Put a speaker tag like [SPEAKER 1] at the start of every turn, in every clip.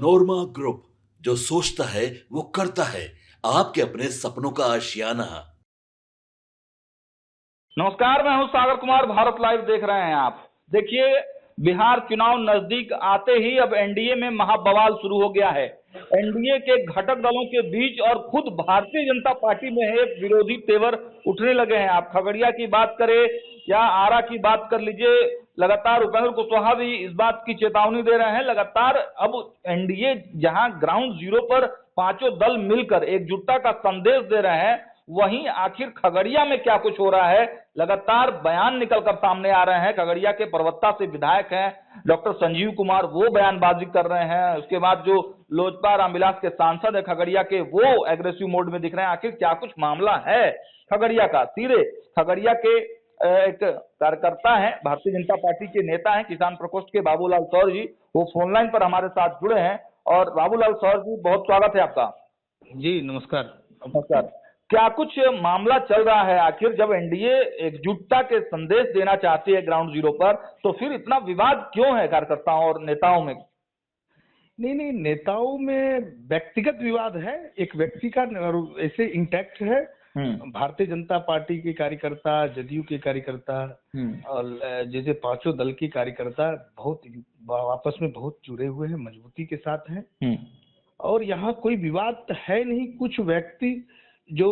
[SPEAKER 1] नोरमा group, जो सोचता है वो करता है। आपके अपने सपनों का आशियाना।
[SPEAKER 2] नमस्कार, मैं हूं सागर कुमार। भारत लाइव देख रहे हैं आप। देखिए, बिहार चुनाव नजदीक आते ही अब एनडीए में महाबवाल शुरू हो गया है। एनडीए के घटक दलों के बीच और खुद भारतीय जनता पार्टी में है विरोधी तेवर उठने लगे हैं। आप खगड़िया की बात करें या आरा की बात कर लीजिए, लगातार उपेंद्र कुशवाहा भी इस बात की चेतावनी दे रहे हैं। लगातार अब एनडीए जहां ग्राउंड जीरो पर पांचों दल मिलकर एकजुटता का संदेश दे रहे हैं, वहीं आखिर खगड़िया में क्या कुछ हो रहा है, लगातार बयान निकलकर सामने आ रहे हैं। खगड़िया के परवत्ता से विधायक हैं डॉक्टर संजीव कुमार, वो बयानबाजी कर रहे हैं। उसके बाद जो लोजपा रामविलास के सांसद है खगड़िया के, वो एग्रेसिव मोड में दिख रहे हैं। आखिर क्या कुछ मामला है खगड़िया का? सीधे खगड़िया के एक कार्यकर्ता है, भारतीय जनता पार्टी के नेता हैं, किसान प्रकोष्ठ के बाबूलाल सौर जी, वो फोनलाइन पर हमारे साथ जुड़े हैं। और बाबूलाल सौर जी, बहुत स्वागत है आपका।
[SPEAKER 3] जी नमस्कार।
[SPEAKER 2] नमस्कार। क्या कुछ मामला चल रहा है? आखिर जब एनडीए एकजुटता के संदेश देना चाहती है ग्राउंड जीरो पर, तो फिर इतना विवाद क्यों है कार्यकर्ताओं और नेताओं में?
[SPEAKER 3] नहीं, नेताओं में व्यक्तिगत विवाद है। एक व्यक्ति का ऐसे इंटैक्ट है। भारतीय जनता पार्टी के कार्यकर्ता, जदयू के कार्यकर्ता और जैसे पांचों दल के कार्यकर्ता बहुत आपस में बहुत जुड़े हुए हैं, मजबूती के साथ हैं। और यहाँ कोई विवाद है नहीं। कुछ व्यक्ति जो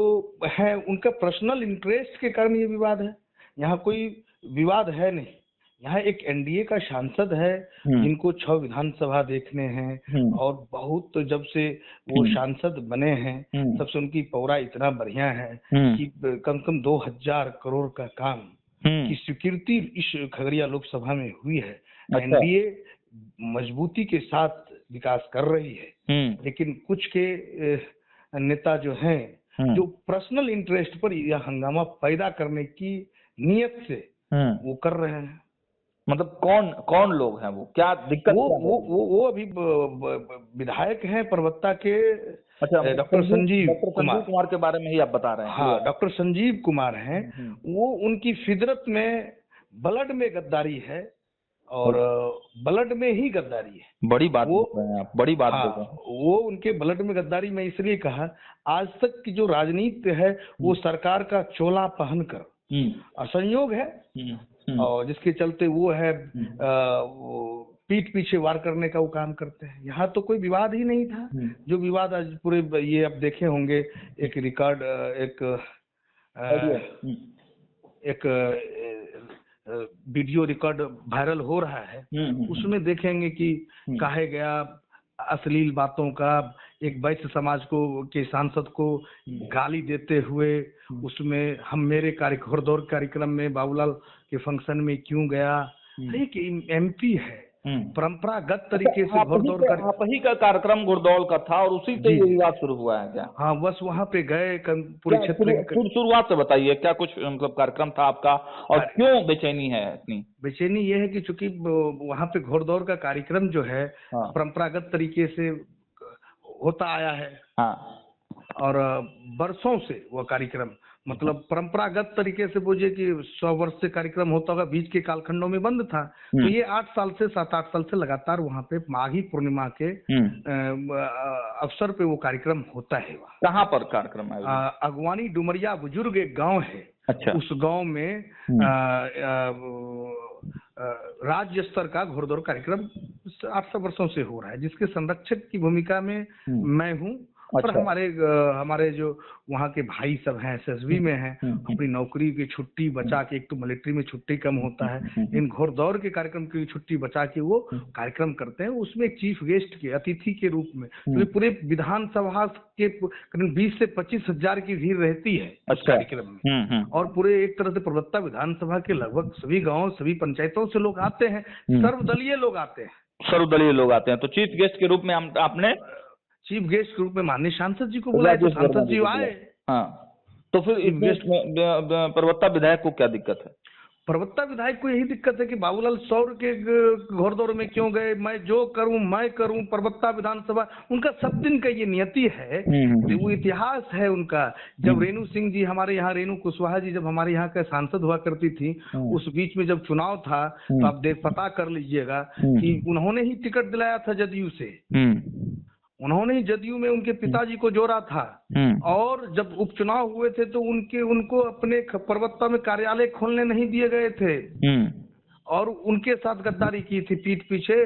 [SPEAKER 3] है उनका पर्सनल इंटरेस्ट के कारण ये विवाद है। यहाँ कोई विवाद है नहीं। यहाँ एक एनडीए का सांसद है जिनको 6 विधानसभा देखने हैं और बहुत जब से वो सांसद बने हैं तब से उनकी पौरा इतना बढ़िया है कि कम से कम 2000 करोड़ का काम की स्वीकृति इस खगड़िया लोकसभा में हुई है। एनडीए मजबूती के साथ विकास कर रही है, लेकिन कुछ के नेता जो हैं जो पर्सनल इंटरेस्ट पर यह हंगामा पैदा करने की नियत से वो कर रहे हैं।
[SPEAKER 2] मतलब कौन लोग हैं वो? क्या दिक्कत?
[SPEAKER 3] वो अभी विधायक हैं परवत्ता के। अच्छा, डॉक्टर संजीव
[SPEAKER 2] कुमार के बारे में ही आप बता रहे हैं?
[SPEAKER 3] हाँ, डॉक्टर संजीव कुमार हैं। वो उनकी फितरत में ब्लड में गद्दारी है और ब्लड में ही गद्दारी है।
[SPEAKER 2] बड़ी बात बोल रहे हैं आप, बड़ी बात बोल रहे हैं।
[SPEAKER 3] वो उनके ब्लड में गद्दारी मैं इसलिए कहा, आज तक की जो राजनीति है वो सरकार का चोला पहनकर असंयोग है और जिसके चलते वो है पीठ पीछे वार करने का वो काम करते हैं। यहाँ तो कोई विवाद ही नहीं था। जो विवाद आज पूरे ये आप देखे होंगे, एक रिकॉर्ड एक वीडियो रिकॉर्ड वायरल हो रहा है। उसमें देखेंगे कि कहा गया अश्लील बातों का, एक वैश्य समाज को के सांसद को गाली देते हुए, उसमें हम मेरे घोड़दौड़ कार्यक्रम में बाबूलाल के फंक्शन में क्यों गया। एक एमपी है, परंपरागत तरीके से घोड़दौड़
[SPEAKER 2] आप ही का कार्यक्रम घोड़दौड़ का था और उसी से ये विवाद शुरू हुआ है क्या?
[SPEAKER 3] हाँ, बस वहाँ पे गए पूरे क्षेत्र।
[SPEAKER 2] शुरुआत से बताइए, क्या कुछ मतलब कार्यक्रम था आपका और क्यों बेचैनी है इतनी?
[SPEAKER 3] बेचैनी ये है कि चूंकि वहाँ पे घोड़दौड़ का कार्यक्रम जो है परंपरागत तरीके से होता आया है। और वर्षों से वो कार्यक्रम मतलब परंपरागत तरीके से बोलिए कि 100 वर्ष से कार्यक्रम होता होगा, बीच के कालखंडों में बंद था। तो ये 7-8 साल से लगातार वहाँ पे माघी पूर्णिमा के अवसर पे वो कार्यक्रम होता है।
[SPEAKER 2] कहाँ पर कार्यक्रम है?
[SPEAKER 3] अगवानी डुमरिया बुजुर्ग एक गांव है। अच्छा। उस गांव में राज्य स्तर का घोड़दौड़ कार्यक्रम 800 वर्षों से हो रहा है, जिसके संरक्षक की भूमिका में मैं हूँ। और हमारे जो वहाँ के भाई सब हैं, एसएसबी में हैं, अपनी नौकरी की छुट्टी बचा के, एक तो मिलिट्री में छुट्टी कम होता है, इन घोड़दौड़ के कार्यक्रम की छुट्टी बचा के वो कार्यक्रम करते हैं। उसमें एक चीफ गेस्ट के अतिथि के रूप में तो पूरे विधानसभा के करीब 20 से 25 हजार की भीड़ रहती है उस कार्यक्रम में। और पूरे एक तरह से परवत्ता विधानसभा के लगभग सभी गाँव, सभी पंचायतों से लोग आते हैं, सर्वदलीय लोग आते हैं।
[SPEAKER 2] तो चीफ गेस्ट के रूप में आपने
[SPEAKER 3] चीफ गेस्ट के रूप में माननीय सांसद जी को बुलाया, तो सांसद जी आए।
[SPEAKER 2] हाँ, तो फिर इस गेस्ट में परवत्ता विधायक को क्या दिक्कत है?
[SPEAKER 3] प्रवक्ता विधायक को यही दिक्कत है कि बाबूलाल सौर के घोरदौर में क्यों गए, मैं जो करूं मैं करूं, प्रवक्ता विधानसभा, उनका सब दिन का ये नियति है, वो इतिहास है उनका। जब रेणु सिंह जी हमारे यहाँ, रेणु कुशवाहा जी जब हमारे यहाँ का सांसद हुआ करती थी, उस बीच में जब चुनाव था तो आप पता कर लीजिएगा कि उन्होंने ही टिकट दिलाया था जदयू से, उन्होंने ही जदयू में उनके पिताजी को जोड़ा था। और जब उपचुनाव हुए थे तो उनको अपने प्रवक्ता में कार्यालय खोलने नहीं दिए गए थे और उनके साथ गद्दारी की थी, पीठ पीछे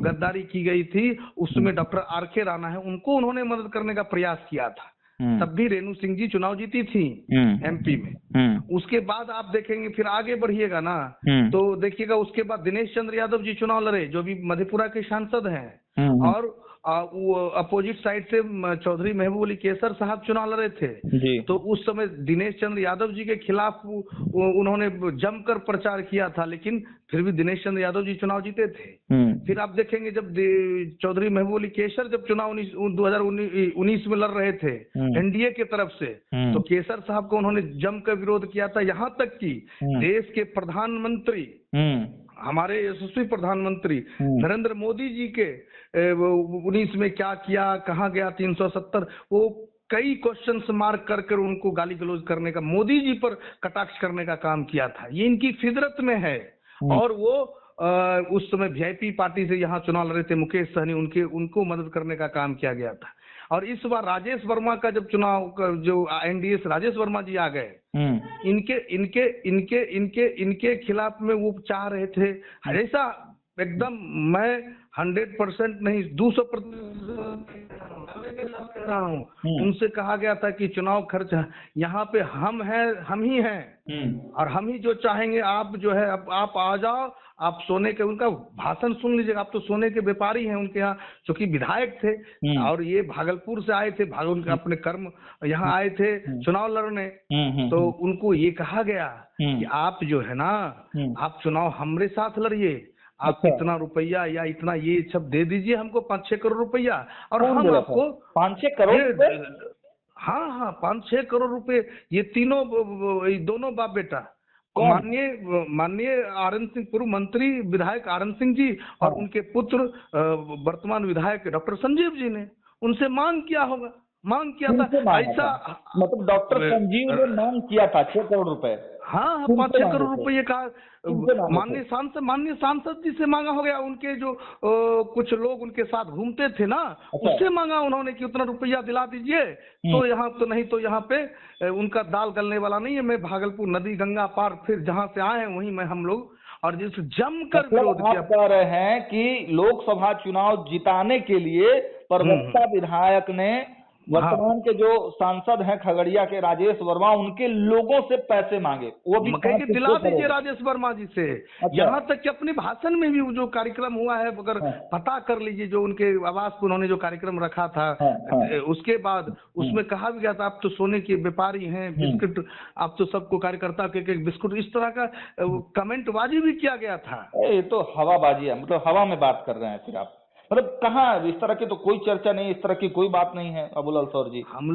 [SPEAKER 3] गद्दारी की गई थी। उसमें डॉक्टर आर.के. राणा है, उनको उन्होंने मदद करने का प्रयास किया था। तब भी रेणु सिंह जी चुनाव जीती थी एमपी में। उसके बाद आप देखेंगे, फिर आगे बढ़िएगा ना तो देखिएगा, उसके बाद दिनेश चंद्र यादव जी चुनाव लड़े, जो भी मधेपुरा के सांसद हैं, और वो अपोजिट साइड से चौधरी महबूब अली केसर साहब चुनाव लड़े थे जी। तो उस समय दिनेश चंद्र यादव जी के खिलाफ उन्होंने जमकर प्रचार किया था, लेकिन फिर भी दिनेश चंद्र यादव जी चुनाव जीते थे। फिर आप देखेंगे जब चौधरी महबूब अली केसर जब चुनाव 2019 में लड़ रहे थे एनडीए के तरफ से, तो केसर साहब को उन्होंने जमकर विरोध किया था। यहाँ तक कि देश के प्रधानमंत्री, हमारे यशस्वी प्रधानमंत्री नरेंद्र मोदी जी के 19 में क्या किया, कहाँ गया 370, वो कई क्वेश्चन मार्क कर उनको गाली गलौज करने का, मोदी जी पर कटाक्ष करने का काम किया था। ये इनकी फितरत में है। और वो उस समय वीआईपी पार्टी से यहाँ चुनाव लड़े थे मुकेश सहनी, उनको मदद करने का काम किया गया था। और इस बार राजेश वर्मा का जब चुनाव जो एनडीए से राजेश वर्मा जी आ गए, इनके खिलाफ में वो चाह रहे थे, ऐसा एकदम मैं 100% नहीं 200% कह रहा हूँ, उनसे कहा गया था कि चुनाव खर्च यहाँ पे हम ही हैं और हम ही जो चाहेंगे, आप जो है आप आ जाओ, आप सोने के, उनका भाषण सुन लीजिएगा, आप तो सोने के व्यापारी हैं उनके यहाँ, क्योंकि विधायक थे और ये भागलपुर से आए थे, अपने कर्म यहाँ आए थे चुनाव लड़ने। तो उनको ये कहा गया कि आप जो है ना, आप चुनाव हमारे साथ लड़िए, आप इतना रुपया या इतना ये सब दे दीजिए हमको, 5-6 करोड़ रुपया, और हम आपको
[SPEAKER 2] 5-6 करोड़,
[SPEAKER 3] हाँ 5-6 करोड़ रुपए, ये दोनों बाप बेटा, माननीय आरएन सिंह, पूर्व मंत्री विधायक आरएन सिंह जी और उनके पुत्र वर्तमान विधायक डॉक्टर संजीव जी ने उनसे मांग किया होगा, मांग किया था ऐसा,
[SPEAKER 2] मतलब डॉक्टर संजीव ने मांग किया था 6 करोड़ रुपए।
[SPEAKER 3] हाँ 5-6 करोड़ रुपये का माननीय सांसद जी से मांगा हो गया। उनके जो कुछ लोग उनके साथ घूमते थे ना, उससे मांगा उन्होंने कि उतना रुपया दिला दीजिए। तो यहाँ तो नहीं, तो यहाँ पे उनका दाल गलने वाला नहीं है। मैं भागलपुर नदी गंगा पार फिर जहाँ से आए हैं वहीं मैं हम लोग, और जिस जमकर विरोध किया।
[SPEAKER 2] कह रहे हैं कि लोकसभा चुनाव जिताने के लिए प्रवक्ता विधायक ने वर्तमान के जो सांसद हैं खगड़िया के राजेश वर्मा, उनके लोगों से पैसे मांगे, वो भी
[SPEAKER 3] दिला दीजिए राजेश वर्मा जी से। यहाँ तक कि अपने भाषण में भी जो कार्यक्रम हुआ है, अगर पता कर लीजिए, जो उनके आवास पर उन्होंने जो कार्यक्रम रखा था, उसके बाद उसमें कहा भी गया था आप तो सोने के व्यापारी हैं, बिस्कुट आप तो सबको कार्यकर्ता के बिस्कुट, इस तरह का कमेंटबाजी भी किया गया था।
[SPEAKER 2] ये तो हवाबाजी है, मतलब हवा में बात कर रहे हैं फिर आप, मतलब कहाँ इस तरह की तो कोई चर्चा नहीं, इस तरह की कोई बात नहीं है बाबूलाल सौर जी।
[SPEAKER 3] हम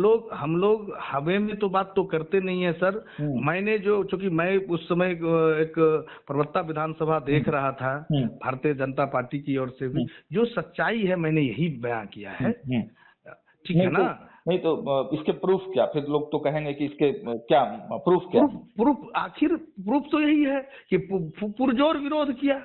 [SPEAKER 3] लोग हवे में तो बात तो करते नहीं है सर। मैंने जो, चूंकि मैं उस समय एक प्रवक्ता विधानसभा देख रहा था भारतीय जनता पार्टी की ओर से भी, जो सच्चाई है मैंने यही बयां किया है, ठीक है ना।
[SPEAKER 2] नहीं तो इसके प्रूफ क्या, फिर लोग तो कहेंगे कि इसके क्या प्रूफ क्या?
[SPEAKER 3] प्रूफ आखिर प्रूफ तो यही है कि पुरजोर विरोध किया।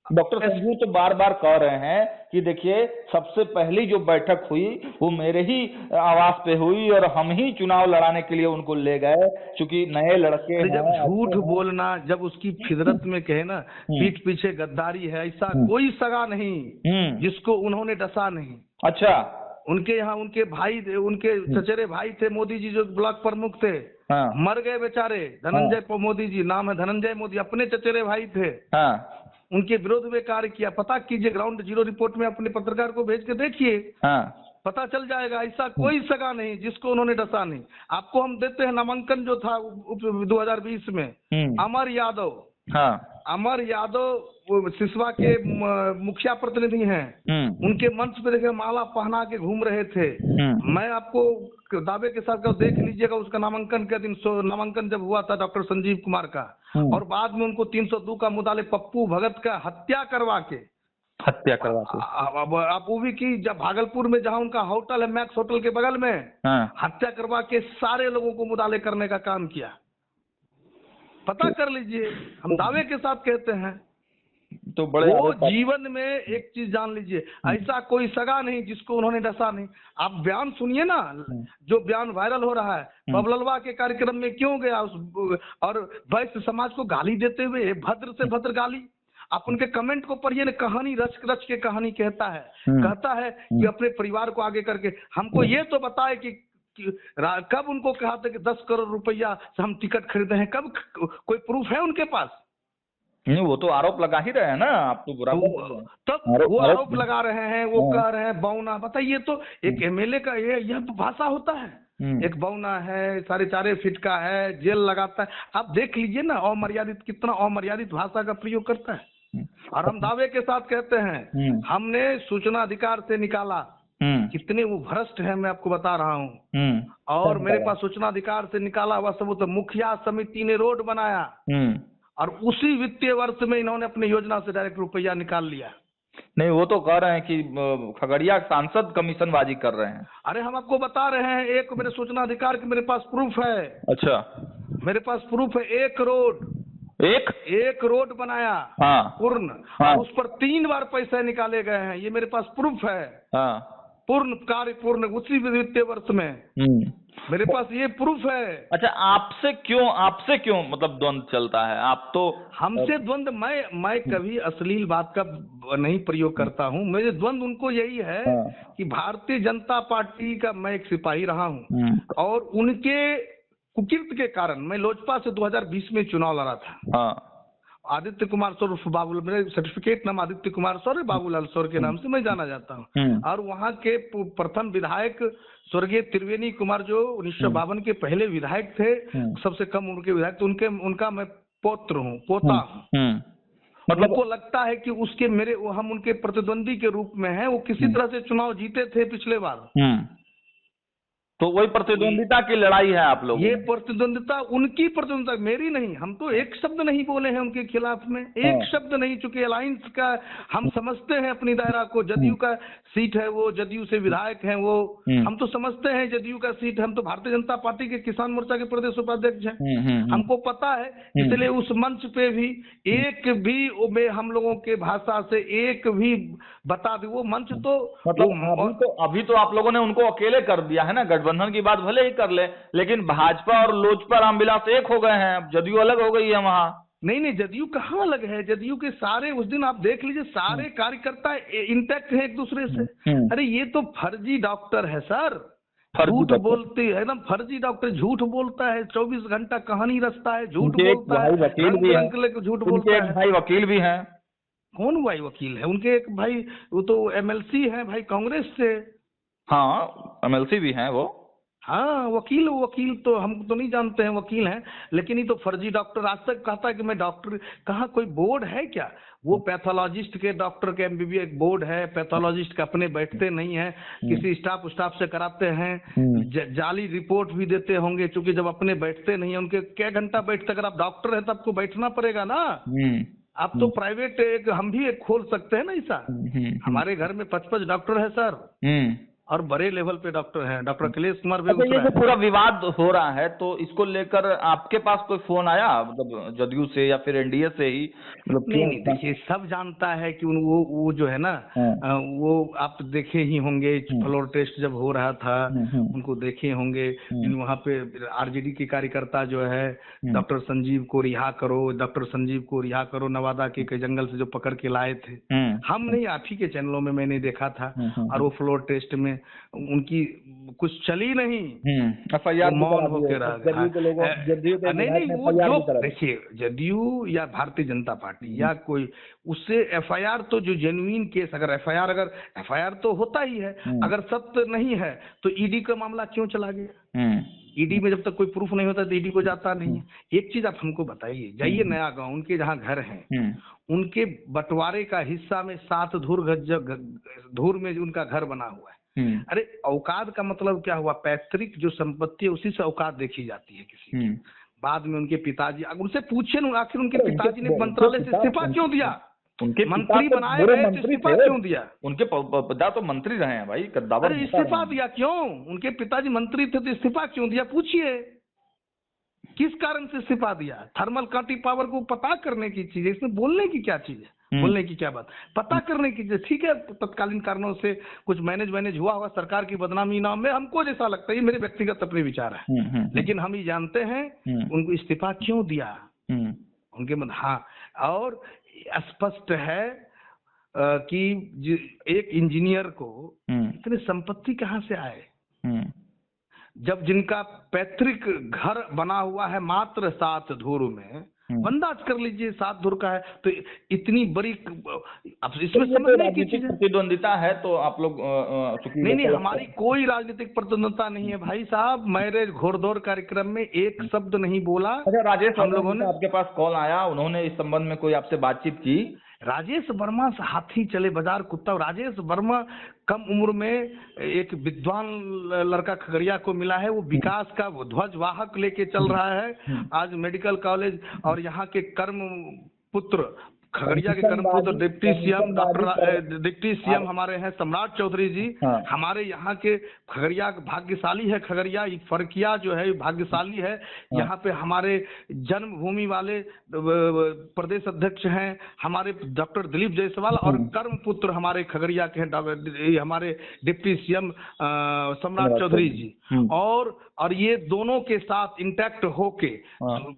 [SPEAKER 2] डॉक्टर संजीव तो बार बार कह रहे हैं कि देखिए सबसे पहली जो बैठक हुई वो मेरे ही आवास पे हुई और हम ही चुनाव लड़ाने के लिए उनको ले गए, क्योंकि नए लड़के हैं।
[SPEAKER 3] जब झूठ बोलना, जब उसकी फितरत में कहे ना पीठ पीछे गद्दारी है, ऐसा कोई सगा नहीं जिसको उन्होंने डसा नहीं।
[SPEAKER 2] अच्छा,
[SPEAKER 3] उनके यहाँ उनके भाई, उनके चचेरे भाई थे मोदी जी, जो ब्लॉक प्रमुख थे, मर गए बेचारे, धनंजय मोदी जी, नाम है धनंजय मोदी, अपने चचेरे भाई थे। उनके विरोध में कार्य किया। पता कीजिए, ग्राउंड जीरो रिपोर्ट में अपने पत्रकार को भेज के देखिए, पता चल जाएगा। ऐसा कोई सगा नहीं जिसको उन्होंने डसा नहीं। आपको हम देते हैं नामांकन जो था 2020 में, अमर यादव
[SPEAKER 2] हाँ।
[SPEAKER 3] अमर यादव वो सिसवा के मुखिया प्रतिनिधि हैं, उनके मंच पे देखे माला पहना के घूम रहे थे। मैं आपको दावे के साथ देख लीजिएगा, उसका नामांकन के दिन नामांकन जब हुआ था डॉक्टर संजीव कुमार का, और बाद में उनको 302 का मुद्दा पप्पू भगत का हत्या करवा के आप वो भी की, जब भागलपुर में जहां उनका होटल है मैक्स होटल के बगल में, हत्या करवा के सारे लोगों को मुदाले करने का काम किया। पता कर लीजिए, हम दावे के साथ कहते हैं।
[SPEAKER 2] तो बड़े
[SPEAKER 3] वो जीवन में एक चीज जान लीजिए, ऐसा कोई सगा नहीं जिसको उन्होंने डसा नहीं। आप बयान सुनिए ना, जो बयान वायरल हो रहा है, बबललवा के कार्यक्रम में क्यों गया और वैश्य समाज को गाली देते हुए, भद्र से भद्र गाली। आप उनके कमेंट को पढ़िए ना, कहानी रच रच के कहानी कहता है कि अपने परिवार को आगे करके हमको ये तो बताए कि कब उनको कहा था कि 10 करोड़ रुपया से हम टिकट खरीदे हैं, कब कोई प्रूफ है उनके पास?
[SPEAKER 2] नहीं, वो तो आरोप लगा ही रहे हैं ना, आप तो बुरा
[SPEAKER 3] तब वो आरोप लगा रहे हैं, वो कह रहे हैं बौना। बताइए तो एक एमएलए का यह भाषा होता है? एक बौना है, 4.5 फीट का है, जेल लगाता है। आप देख लीजिए ना, अमर्यादित, कितना अमर्यादित भाषा का प्रयोग करता है। और हम दावे के साथ कहते हैं, हमने सूचना अधिकार से निकाला, कितने वो भ्रष्ट है मैं आपको बता रहा हूँ। और मेरे पास सूचना अधिकार से निकाला हुआ सबूत, मुखिया समिति ने रोड बनाया और उसी वित्तीय वर्ष में इन्होंने अपनी योजना से डायरेक्ट रुपया निकाल लिया।
[SPEAKER 2] नहीं, वो तो कह रहे हैं कि खगड़िया सांसद कमीशनबाजी कर रहे हैं।
[SPEAKER 3] अरे हम आपको बता रहे हैं, एक मेरे सूचना अधिकार के मेरे पास प्रूफ है।
[SPEAKER 2] अच्छा,
[SPEAKER 3] मेरे पास प्रूफ है। एक रोड बनाया, पूर्ण, और उस पर 3 बार पैसे निकाले गए हैं, ये मेरे पास प्रूफ है। पूर्ण कार्य, पूर्ण उसी वित्तीय वर्ष में मेरे पास ये प्रूफ है।
[SPEAKER 2] अच्छा, आपसे क्यों मतलब द्वंद चलता है? आप तो
[SPEAKER 3] हमसे द्वंद, मैं कभी अश्लील बात का नहीं प्रयोग करता हूँ। मेरे द्वंद उनको यही है कि भारतीय जनता पार्टी का मैं एक सिपाही रहा हूँ, और उनके कुकृत्य के कारण मैं लोजपा से 2020 में चुनाव लड़ा था। आदित्य कुमार सौर बाबू, मेरे सर्टिफिकेट नाम आदित्य कुमार सौर, बाबूलाल सौर के नाम से मैं जाना जाता हूँ। और वहाँ के प्रथम विधायक स्वर्गीय त्रिवेणी कुमार, जो 1952 के पहले विधायक थे, सबसे कम उम्र के विधायक, तो उनका मैं पोता हूँ। मतलब उनको लगता है कि हम उनके प्रतिद्वंदी के रूप में हैं। वो किसी तरह से चुनाव जीते थे पिछले बार,
[SPEAKER 2] तो वही प्रतिद्वंदिता की लड़ाई है आप लोग।
[SPEAKER 3] ये प्रतिद्वंदिता उनकी प्रतिद्वंदिता, मेरी नहीं। हम तो एक शब्द नहीं बोले हैं उनके खिलाफ में, एक शब्द नहीं। चूंकि अलायंस का हम समझते हैं अपनी दायरा को, जदयू का सीट है वो, जदयू से विधायक हैं वो, हम तो समझते हैं जदयू का सीट। हम तो भारतीय जनता पार्टी के किसान मोर्चा के प्रदेश उपाध्यक्ष हैं, हमको पता है। इसलिए उस मंच पे भी एक भी में हम लोगों के भाषा से एक भी बता दे, वो मंच तो
[SPEAKER 2] मतलब अभी तो आप लोगों ने उनको अकेले कर दिया है ना। गठबंधन की बात भले ही कर ले, लेकिन भाजपा और लोजपा रामविलास एक हो गए हैं, जदयू अलग हो गई है वहां।
[SPEAKER 3] नहीं, जदयू कहाँ अलग है? जदयू के सारे, उस दिन आप देख लीजिए, सारे कार्यकर्ता इंटैक्ट है एक दूसरे से। अरे ये तो फर्जी डॉक्टर है सर, झूठ बोलते है, एकदम फर्जी डॉक्टर, झूठ बोलता है, 24 घंटा कहानी रचता है, झूठ बोलता है, झूठ बोलता है।
[SPEAKER 2] भाई वकील भी है।
[SPEAKER 3] कौन भाई वकील है? उनके एक भाई, वो तो एमएलसी है भाई कांग्रेस से।
[SPEAKER 2] हाँ, एमएलसी भी हैं वो।
[SPEAKER 3] हाँ, वकील तो हम तो नहीं जानते हैं वकील हैं, लेकिन ये तो फर्जी डॉक्टर। आज तक कहता है कि मैं डॉक्टर, कहाँ कोई बोर्ड है क्या? वो पैथोलॉजिस्ट के, डॉक्टर के एमबीबीएस एक बोर्ड है, पैथोलॉजिस्ट के अपने बैठते नहीं है, किसी स्टाफ से कराते हैं, जाली रिपोर्ट भी देते होंगे, क्योंकि जब अपने बैठते नहीं है, उनके क्या घंटा बैठते। अगर आप डॉक्टर है तो आपको बैठना पड़ेगा ना। आप तो प्राइवेट एक, हम भी एक खोल सकते हैं ना ऐसा। हमारे घर में 55 डॉक्टर है सर, और बड़े लेवल पे डॉक्टर हैं। डॉक्टर अखिलेश कुमार भी।
[SPEAKER 2] ये जो पूरा विवाद हो रहा है, तो इसको लेकर आपके पास कोई फोन आया, मतलब जदयू से या फिर एनडीए से ही? मतलब
[SPEAKER 3] नहीं, देखिए, सब जानता है कि वो जो है ना, वो आप देखे ही होंगे, फ्लोर टेस्ट जब हो रहा था, उनको देखे होंगे। वहाँ पे आरजेडी के कार्यकर्ता जो है, डॉक्टर संजीव को रिहा करो, नवादा के जंगल से जो पकड़ के लाए थे, हम नहीं, आप ही के चैनलों में मैंने देखा था। और वो फ्लोर टेस्ट में उनकी कुछ चली नहीं, मौन होकर रह गया। नहीं, वो जो देखिए, जदयू या भारतीय जनता पार्टी या कोई, उससे एफआईआर तो जो जेन्युइन केस, अगर एफआईआर तो होता ही है, अगर सत्य नहीं है तो ईडी का मामला क्यों चला गया? ईडी में जब तक कोई प्रूफ नहीं होता तो ईडी को जाता नहीं है। एक चीज आप हमको बताइए, जाइए नया गांव, उनके जहाँ घर हैं, उनके बंटवारे का हिस्सा में 7 धूर में उनका घर बना हुआ है। अरे औकात का मतलब क्या हुआ? पैतृक जो संपत्ति है उसी से औकात देखी जाती है किसी की। बाद में उनके पिताजी, उनसे पूछिए ना, आखिर उनके पिताजी ने मंत्रालय से इस्तीफा क्यों दिया?
[SPEAKER 2] उनके
[SPEAKER 3] मंत्री बनाए गए तो इस्तीफा क्यों दिया?
[SPEAKER 2] उनके पिता तो मंत्री रहे हैं भाई, कद्दावर।
[SPEAKER 3] अरे इस्तीफा दिया क्यों? उनके पिताजी मंत्री थे तो इस्तीफा क्यों दिया? पूछिए किस कारण से इस्तीफा दिया? थर्मल कांटी पावर को पता करने की चीज है, इसमें बोलने की क्या चीज है? बोलने की क्या बात? पता करने की चीज। ठीक है, तत्कालीन कारणों से कुछ मैनेज हुआ होगा, सरकार की बदनामी नाम में, हमको जैसा लगता है, ये मेरे व्यक्तिगत अपने विचार है। लेकिन हम ये जानते हैं उनको इस्तीफा क्यों दिया उनके हाँ। और स्पष्ट है कि एक इंजीनियर को इतनी संपत्ति कहाँ से आए, जब जिनका पैतृक घर बना हुआ है मात्र 7 धूर में। अंदाज कर लीजिए 7 धूर का है तो इतनी बड़ी, अब इसमें समझने की चीज
[SPEAKER 2] प्रतिद्वंदिता है तो आप लोग
[SPEAKER 3] नहीं, हमारी कोई राजनीतिक प्रतिद्वंदिता नहीं है भाई साहब। मैंने घोड़दौड़ कार्यक्रम में एक शब्द नहीं बोला।
[SPEAKER 2] अच्छा, राजेश हम लोगों ने, आपके पास कॉल आया, उन्होंने इस संबंध में कोई आपसे बातचीत की?
[SPEAKER 3] राजेश वर्मा से हाथी चले बाजार कुत्ता। राजेश वर्मा कम उम्र में एक विद्वान लड़का खगड़िया को मिला है, वो विकास का वो ध्वजवाहक लेके चल रहा है। आज मेडिकल कॉलेज और यहाँ के कर्म पुत्र, खगड़िया के कर्मपुत्र डिप्टी सीएम हमारे हैं सम्राट चौधरी जी। हमारे यहाँ के खगड़िया भाग्यशाली है, खगड़िया फरकिया जो है भाग्यशाली है। यहाँ पे हमारे जन्मभूमि वाले प्रदेश अध्यक्ष हैं हमारे डॉक्टर दिलीप जायसवाल, और कर्मपुत्र हमारे खगड़िया के हैं हमारे डिप्टी सीएम सम्राट चौधरी जी। और ये दोनों के साथ इंटैक्ट होके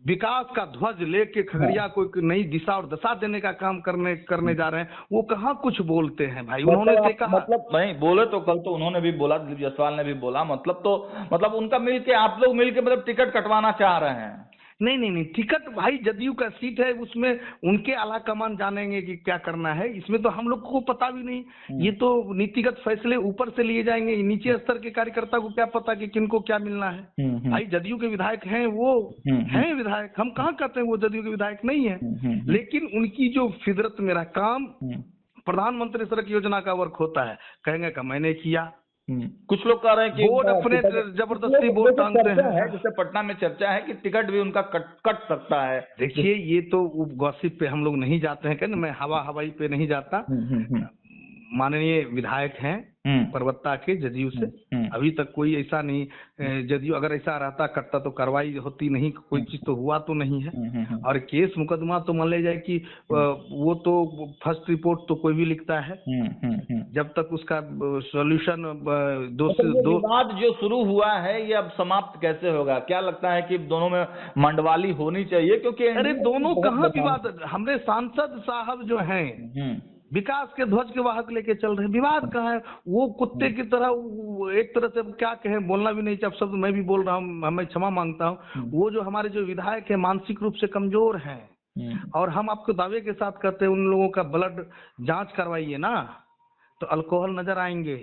[SPEAKER 3] विकास का ध्वज लेके खगड़िया को एक नई दिशा और दशा देने का काम करने जा रहे हैं। वो कहाँ कुछ बोलते हैं भाई? उन्होंने देखा,
[SPEAKER 2] मतलब नहीं बोले तो कल तो उन्होंने भी बोला, दिलीप जायसवाल ने भी बोला, मतलब उनका मिलके, आप लोग मिलके मतलब टिकट कटवाना चाह रहे हैं?
[SPEAKER 3] नहीं, टिकट भाई जदयू का सीट है, उसमें उनके आला कमान जानेंगे कि क्या करना है। इसमें तो हम लोग को पता भी नहीं। ये तो नीतिगत फैसले ऊपर से लिए जाएंगे, नीचे स्तर के कार्यकर्ता को क्या पता कि किनको क्या मिलना है। भाई जदयू के विधायक हैं, वो हैं विधायक, हम कहाँ कहते हैं वो जदयू के विधायक नहीं है। लेकिन उनकी जो फितरत मेरा काम प्रधानमंत्री सड़क योजना का वर्क होता है, कहेंगे कि मैंने किया।
[SPEAKER 2] कुछ लोग कह रहे हैं कि
[SPEAKER 3] बोर्ड अपने जबरदस्ती बोर्ड टांगते हैं।
[SPEAKER 2] जैसे पटना में चर्चा है कि टिकट भी उनका कट सकता है।
[SPEAKER 3] देखिए ये तो गॉसिप पे हम लोग नहीं जाते हैं, मैं हवाई पे नहीं जाता। माननीय विधायक हैं परबत्ता के जदयू से, अभी तक कोई ऐसा नहीं, जदयू अगर ऐसा रहता करता तो कार्रवाई होती नहीं, कोई चीज तो हुआ तो नहीं है। और केस मुकदमा तो मान ले जाए कि वो तो फर्स्ट रिपोर्ट तो कोई भी लिखता है, जब तक उसका सॉल्यूशन
[SPEAKER 2] विवाद जो शुरू हुआ है ये अब समाप्त कैसे होगा? क्या लगता है कि दोनों में मंडवाली होनी चाहिए? क्योंकि
[SPEAKER 3] अरे दोनों कहाँ विवाद, हमारे सांसद साहब जो हैं विकास के ध्वज के वाहक लेके चल रहे हैं, विवाद कहाँ है? वो कुत्ते की तरह, एक तरह से क्या कहें, बोलना भी नहीं चाहिए शब्द, मैं भी बोल रहा हूँ, मैं क्षमा मांगता हूँ। वो जो हमारे जो विधायक है मानसिक रूप से कमजोर हैं, और हम आपको दावे के साथ कहते हैं उन लोगों का ब्लड जांच करवाइए ना, तो अल्कोहल नजर आएंगे।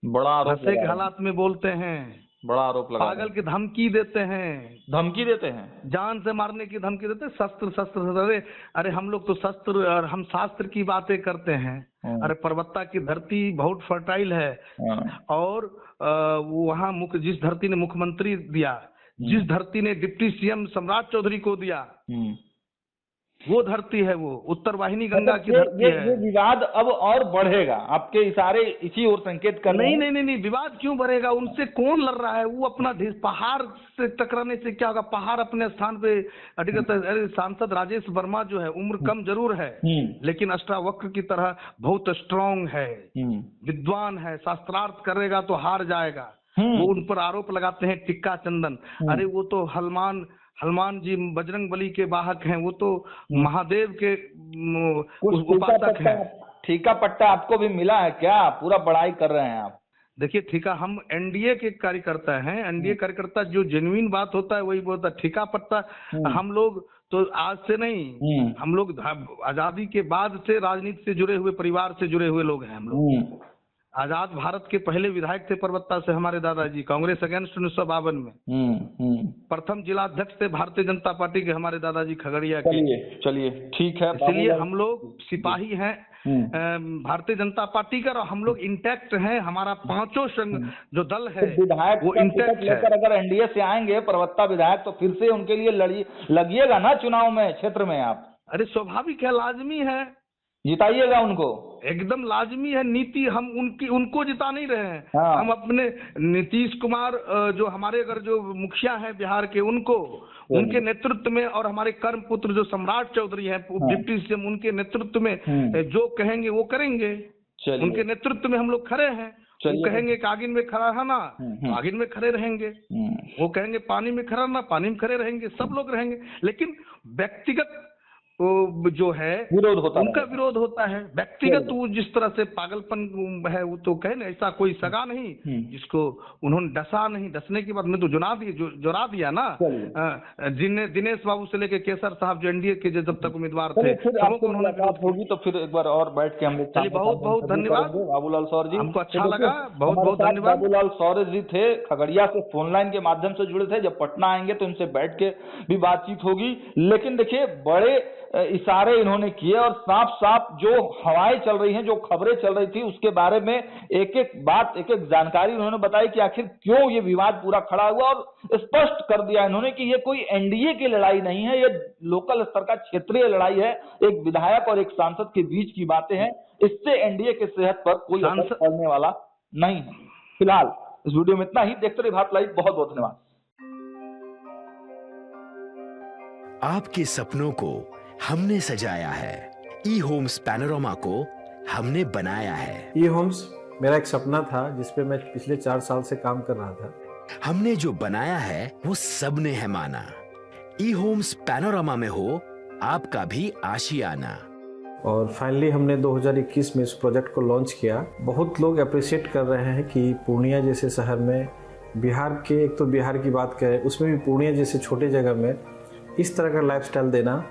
[SPEAKER 2] बड़ा
[SPEAKER 3] नशे के हालात में बोलते हैं,
[SPEAKER 2] बड़ा आरोप लगा,
[SPEAKER 3] पागल की धमकी देते हैं, जान से मारने की धमकी देते हैं, शस्त्र। अरे हम लोग तो शस्त्र और हम शास्त्र की बातें करते हैं। अरे परबत्ता की धरती बहुत फर्टाइल है, और वहाँ जिस धरती ने मुख्यमंत्री दिया, जिस धरती ने डिप्टी सीएम सम्राट चौधरी को दिया, वो धरती है, वो उत्तर वाहिनी गंगा की धरती है।
[SPEAKER 2] ये विवाद अब और बढ़ेगा, आपके इशारे इसी ओर संकेत कर रहे हैं।
[SPEAKER 3] नहीं, विवाद क्यों बढ़ेगा? उनसे कौन लड़ रहा है? वो अपना पहाड़ से टकराने से क्या होगा? पहाड़ अपने स्थान पे अडिगत है। सांसद राजेश वर्मा जो है उम्र कम जरूर है, लेकिन अष्टावक्र की तरह बहुत स्ट्रांग है, विद्वान है, शास्त्रार्थ करेगा तो हार जाएगा। वो उन पर आरोप लगाते हैं टिक्का चंदन। अरे वो तो हनुमान जी बजरंग बली के वाहक हैं, वो तो महादेव के उपासक हैं।
[SPEAKER 2] ठीका पट्टा आपको भी मिला है क्या? पूरा बड़ाई कर रहे हैं आप।
[SPEAKER 3] देखिए ठीका, हम एनडीए के कार्यकर्ता हैं, एनडीए कार्यकर्ता जो जेन्युइन बात होता है वही बोलता है। ठीका पट्टा हम लोग तो आज से नहीं, हम लोग आजादी के बाद से राजनीति से जुड़े हुए, परिवार से जुड़े हुए लोग हैं हम लोग। आजाद भारत के पहले विधायक थे परबत्ता से हमारे दादाजी, कांग्रेस अगेंस्ट 1952 में। प्रथम जिला अध्यक्ष थे भारतीय जनता पार्टी के हमारे दादाजी खगड़िया के।
[SPEAKER 2] चलिए ठीक है,
[SPEAKER 3] इसलिए हम लोग सिपाही हैं भारतीय जनता पार्टी का, और हम लोग इंटैक्ट हैं। हमारा पांचों संघ जो दल है
[SPEAKER 2] विधायक
[SPEAKER 3] वो इंटैक्ट है।
[SPEAKER 2] अगर एनडीए से आएंगे परबत्ता विधायक, तो फिर से उनके लिए लगिएगा ना चुनाव में, क्षेत्र में आप?
[SPEAKER 3] अरे स्वाभाविक है, लाजमी है,
[SPEAKER 2] जिताइएगा उनको,
[SPEAKER 3] एकदम लाजमी है। नीति हम उनको जिता नहीं रहे हैं।
[SPEAKER 2] हाँ।
[SPEAKER 3] हम अपने नीतीश कुमार जो हमारे अगर जो मुखिया हैं बिहार के, उनको उनके नेतृत्व में, और हमारे कर्म पुत्र जो सम्राट चौधरी हैं डिप्टी सीएम, उनके नेतृत्व में जो कहेंगे वो करेंगे। उनके नेतृत्व में हम लोग खड़े हैं। वो कहेंगे कागिन में खड़ा है ना, कागिन में खड़े रहेंगे। वो कहेंगे पानी में खड़ा ना, पानी में खड़े रहेंगे। सब लोग रहेंगे, लेकिन व्यक्तिगत जो है
[SPEAKER 2] विरोध होता,
[SPEAKER 3] उनका विरोध होता है। व्यक्तिगत वो जिस तरह से पागलपन है, वो तो कहे ना, ऐसा कोई सगा नहीं जिसको उन्होंने डसा नहीं। डसने के बाद में तो जुड़ा दिया ना। दिनेश बाबू से लेके केसर साहब जो एनडीए के जब तक उम्मीदवार थे,
[SPEAKER 2] होगी तो फिर एक बार और बैठ के हम लोग।
[SPEAKER 3] चलिए, बहुत बहुत धन्यवाद
[SPEAKER 2] बाबूलाल सौर जी,
[SPEAKER 3] हमको अच्छा लगा, बहुत बहुत धन्यवाद।
[SPEAKER 2] बाबूलाल सौर जी थे, खगड़िया से फोन लाइन के माध्यम से जुड़े थे। जब पटना आएंगे तो इनसे बैठ के भी बातचीत होगी। लेकिन देखिए, बड़े इशारे इन्होंने किए, और साफ साफ जो हवाएं चल रही हैं, जो खबरें चल रही थी, उसके बारे में एक एक बात, एक एक जानकारी उन्होंने बताई कि आखिर क्यों ये विवाद पूरा खड़ा हुआ, और स्पष्ट कर दिया इन्होंने कि ये कोई एनडीए की लड़ाई नहीं है, ये लोकल स्तर का क्षेत्रीय लड़ाई है। एक विधायक और एक सांसद के बीच की बातें हैं। इससे एनडीए के सेहत पर कोई असर पड़ने वाला नहीं है। फिलहाल इस वीडियो में इतना ही। देखते रहिए भारत लाइव। बहुत बहुत धन्यवाद।
[SPEAKER 4] आपके सपनों को हमने सजाया है, ई होम्स पैनोरमा को हमने बनाया है।
[SPEAKER 5] ई होम्स मेरा एक सपना था, जिसपे मैं पिछले 4 साल से काम कर रहा था।
[SPEAKER 4] हमने जो बनाया है वो सबने है माना। ई होम्स पैनोरमा में हो आपका भी आशियाना।
[SPEAKER 5] और फाइनली हमने 2021 में इस प्रोजेक्ट को लॉन्च किया। बहुत लोग अप्रिशिएट कर रहे हैं कि पूर्णिया जैसे शहर में, बिहार के, एक तो बिहार की बात करें, उसमें भी पूर्णिया जैसे छोटे जगह में इस तरह का लाइफस्टाइल देना,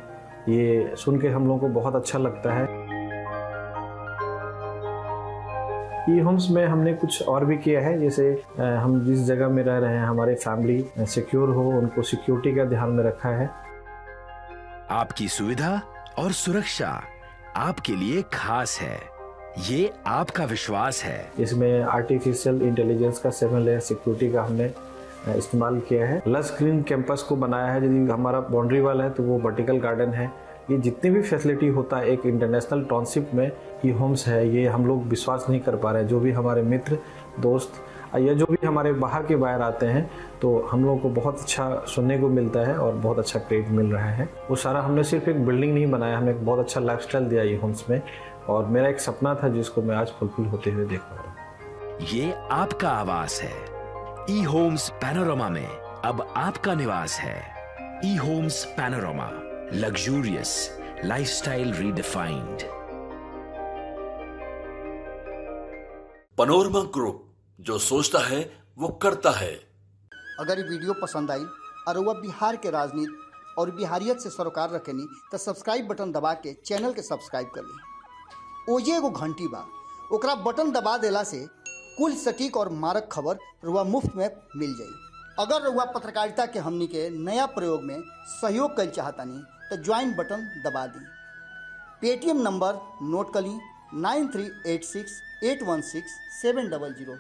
[SPEAKER 5] ये सुन के हम लोगों को बहुत अच्छा लगता है। ई होम्स में हमने कुछ और भी किया है, जैसे हम जिस जगह में रह रहे हैं, हमारे फैमिली सिक्योर हो, उनको सिक्योरिटी का ध्यान में रखा है।
[SPEAKER 4] आपकी सुविधा और सुरक्षा आपके लिए खास है, ये आपका विश्वास है।
[SPEAKER 5] इसमें आर्टिफिशियल इंटेलिजेंस का 7 लेयर सिक्योरिटी का हमने इस्तेमाल किया है। लश ग्रीन कैंपस को बनाया है। यदि हमारा बाउंड्री वाल है तो वो वर्टिकल गार्डन है। ये जितनी भी फैसिलिटी होता है एक इंटरनेशनल टाउनशिप में, ई होम्स है, ये हम लोग विश्वास नहीं कर पा रहे हैं। जो भी हमारे मित्र दोस्त या जो भी हमारे बाहर के बाहर आते हैं, तो हम लोगों को बहुत अच्छा सुनने को मिलता है और बहुत अच्छा क्रेडिट मिल रहा है। वो सारा हमने सिर्फ एक बिल्डिंग नहीं बनाया, हमने एक बहुत अच्छा लाइफस्टाइल दिया ई होम्स में, और मेरा एक सपना था जिसको मैं आज फुलफिल होते हुए देख पा रहा हूँ।
[SPEAKER 4] ये आपका आवास है। ई होम्स पैनोरमा में अब आपका निवास है। E Homes Panorama, luxurious lifestyle redefined.
[SPEAKER 1] Panorama Group, जो सोचता है वो करता है।
[SPEAKER 6] अगर ये वीडियो पसंद आई और वह बिहार के राजनीति और बिहारियत से सरोकार रखेनी, तो सब्सक्राइब बटन दबा के चैनल के सब्सक्राइब कर ली। ओजे एगो घंटी बा, ओकरा बटन दबा देला से कुल सटीक और मारक खबर रुआ मुफ्त में मिल जाई। अगर रुआ पत्रकारिता के हमनी के नया प्रयोग में सहयोग कर चाहतानी, तो ज्वाइन बटन दबा दी। पेटीएम नंबर नोट कर ली 9386816700।